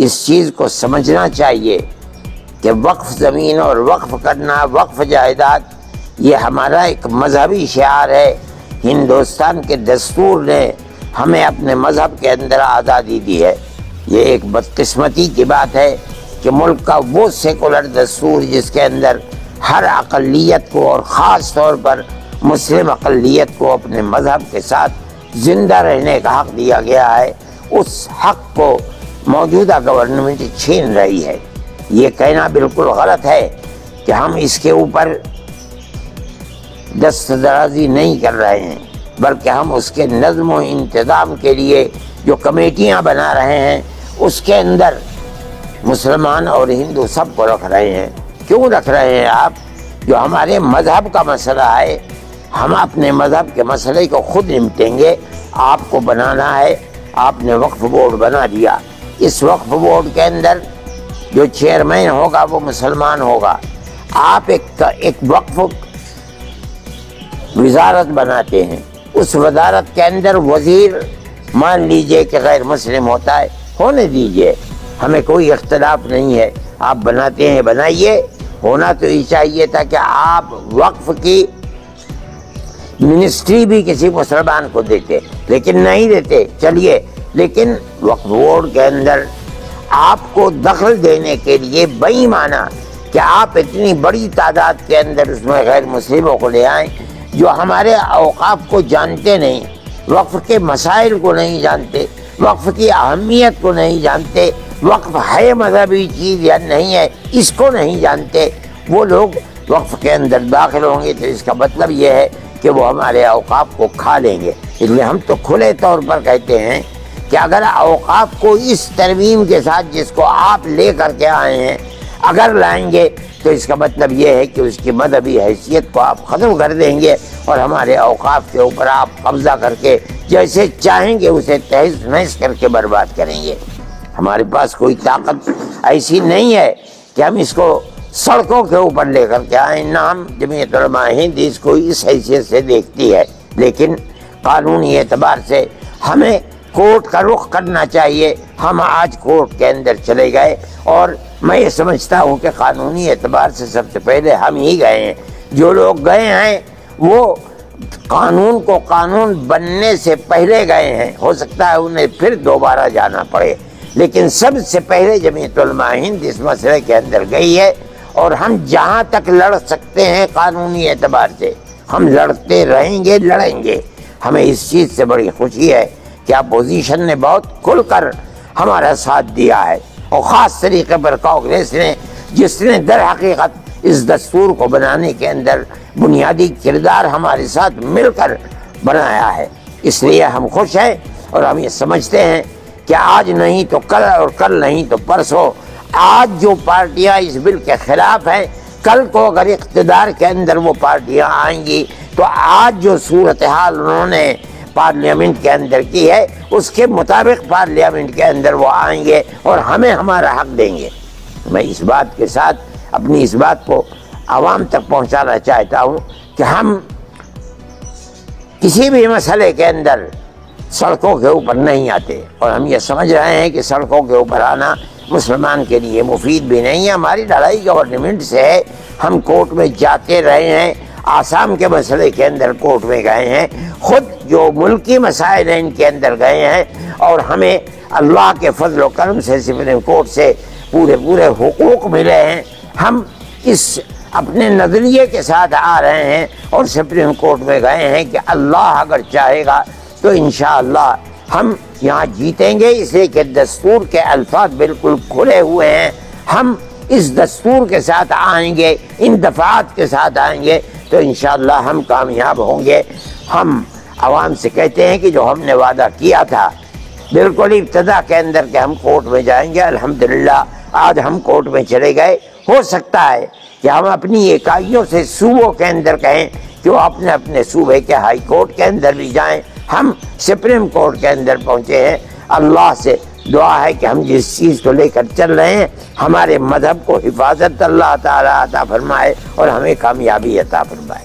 اس چیز کو سمجھنا چاہیے کہ وقف زمین اور وقف کرنا، وقف جائیداد، یہ ہمارا ایک مذہبی شعار ہے۔ ہندوستان کے دستور نے ہمیں اپنے مذہب کے اندر آزادی دی ہے۔ یہ ایک بدقسمتی کی بات ہے کہ ملک کا وہ سیکولر دستور جس کے اندر ہر اقلیت کو اور خاص طور پر مسلم اقلیت کو اپنے مذہب کے ساتھ زندہ رہنے کا حق دیا گیا ہے، اس حق کو موجودہ گورنمنٹ چھین رہی ہے۔ یہ کہنا بالکل غلط ہے کہ ہم اس کے اوپر دست درازی نہیں کر رہے ہیں، بلکہ ہم اس کے نظم و انتظام کے لیے جو کمیٹیاں بنا رہے ہیں اس کے اندر مسلمان اور ہندو سب کو رکھ رہے ہیں۔ کیوں رکھ رہے ہیں آپ؟ جو ہمارے مذہب کا مسئلہ ہے، ہم اپنے مذہب کے مسئلے کو خود نمٹیں گے۔ آپ کو بنانا ہے، آپ نے وقف بورڈ بنا دیا، اس وقف بورڈ کے اندر جو چیئرمین ہوگا وہ مسلمان ہوگا۔ آپ ایک وقف وزارت بناتے ہیں، اس وزارت کے اندر وزیر مان لیجئے کہ غیر مسلم ہوتا ہے، ہونے دیجئے، ہمیں کوئی اختلاف نہیں ہے۔ آپ بناتے ہیں بنائیے، ہونا تو یہ چاہیے تھا کہ آپ وقف کی منسٹری بھی کسی مسلمان کو دیتے، لیکن نہیں دیتے۔ چلیے، لیکن وقف بورڈ کے اندر آپ کو دخل دینے کے لیے بے ایمانہ کہ آپ اتنی بڑی تعداد کے اندر اس میں غیر مسلموں کو لے آئیں جو ہمارے اوقاف کو جانتے نہیں، وقف کے مسائل کو نہیں جانتے، وقف کی اہمیت کو نہیں جانتے، وقف ہے مذہبی چیز یا نہیں ہے اس کو نہیں جانتے، وہ لوگ وقف کے اندر داخل ہوں گے تو اس کا مطلب یہ ہے کہ وہ ہمارے اوقاف کو کھا لیں گے۔ اس لیے ہم تو کھلے طور پر کہتے ہیں کہ اگر اوقاف کو اس ترمیم کے ساتھ جس کو آپ لے کر کے آئے ہیں اگر لائیں گے تو اس کا مطلب یہ ہے کہ اس کی مذہبی حیثیت کو آپ ختم کر دیں گے اور ہمارے اوقاف کے اوپر آپ قبضہ کر کے جیسے چاہیں گے اسے تہز نہز کر کے برباد کریں گے۔ ہمارے پاس کوئی طاقت ایسی نہیں ہے کہ ہم اس کو سڑکوں کے اوپر لے کر کے آئیں، نہ ہم جمعیت علماء ہند اس کو اس حیثیت سے دیکھتی ہے، لیکن قانونی اعتبار سے ہمیں کورٹ کا رخ کرنا چاہیے۔ ہم آج کورٹ کے اندر چلے گئے اور میں یہ سمجھتا ہوں کہ قانونی اعتبار سے سب سے پہلے ہم ہی گئے ہیں۔ جو لوگ گئے ہیں وہ قانون کو قانون بننے سے پہلے گئے ہیں، ہو سکتا ہے انہیں پھر دوبارہ جانا پڑے، لیکن سب سے پہلے جمعیت علماء ہند اس مسئلے کے اندر گئی ہے اور ہم جہاں تک لڑ سکتے ہیں قانونی اعتبار سے ہم لڑتے رہیں گے، لڑیں گے۔ ہمیں اس چیز سے بڑی خوشی ہے کہ اپوزیشن نے بہت کھل کر ہمارا ساتھ دیا ہے، اور خاص طریقے پر کانگریس نے، جس نے در حقیقت اس دستور کو بنانے کے اندر بنیادی کردار ہمارے ساتھ مل کر بنایا ہے۔ اس لیے ہم خوش ہیں اور ہم یہ سمجھتے ہیں کہ آج نہیں تو کل اور کل نہیں تو پرسوں، آج جو پارٹیاں اس بل کے خلاف ہیں کل کو اگر اقتدار کے اندر وہ پارٹیاں آئیں گی تو آج جو صورتحال انہوں نے پارلیمنٹ کے اندر کی ہے اس کے مطابق پارلیمنٹ کے اندر وہ آئیں گے اور ہمیں ہمارا حق دیں گے۔ میں اس بات کے ساتھ اپنی اس بات کو عوام تک پہنچانا چاہتا ہوں کہ ہم کسی بھی مسئلے کے اندر سڑکوں کے اوپر نہیں آتے، اور ہم یہ سمجھ رہے ہیں کہ سڑکوں کے اوپر آنا مسلمان کے لیے مفید بھی نہیں ہے۔ ہماری لڑائی گورنمنٹ سے ہے، ہم کورٹ میں جاتے رہے ہیں، آسام کے مسئلے کے اندر کورٹ میں گئے ہیں، خود جو ملکی مسائل ہیں ان کے اندر گئے ہیں، اور ہمیں اللہ کے فضل و کرم سے سپریم کورٹ سے پورے حقوق ملے ہیں۔ ہم اس اپنے نظریے کے ساتھ آ رہے ہیں اور سپریم کورٹ میں گئے ہیں کہ اللہ اگر چاہے گا تو انشاءاللہ ہم یہاں جیتیں گے، اس لیے کہ دستور کے الفاظ بالکل کھلے ہوئے ہیں۔ ہم اس دستور کے ساتھ آئیں گے، ان دفعات کے ساتھ آئیں گے تو انشاءاللہ ہم کامیاب ہوں گے۔ ہم عوام سے کہتے ہیں کہ جو ہم نے وعدہ کیا تھا بالکل ابتدا کے اندر کہ ہم کورٹ میں جائیں گے، الحمدللہ آج ہم کورٹ میں چلے گئے۔ ہو سکتا ہے کہ ہم اپنی اکائیوں سے صوبوں کے اندر کہیں کہ وہ اپنے صوبے کے ہائی کورٹ کے اندر بھی جائیں، ہم سپریم کورٹ کے اندر پہنچے ہیں۔ اللہ سے دعا ہے کہ ہم جس چیز کو لے کر چل رہے ہیں ہمارے مذہب کو حفاظت اللہ تعالیٰ عطا فرمائے اور ہمیں کامیابی عطا فرمائے۔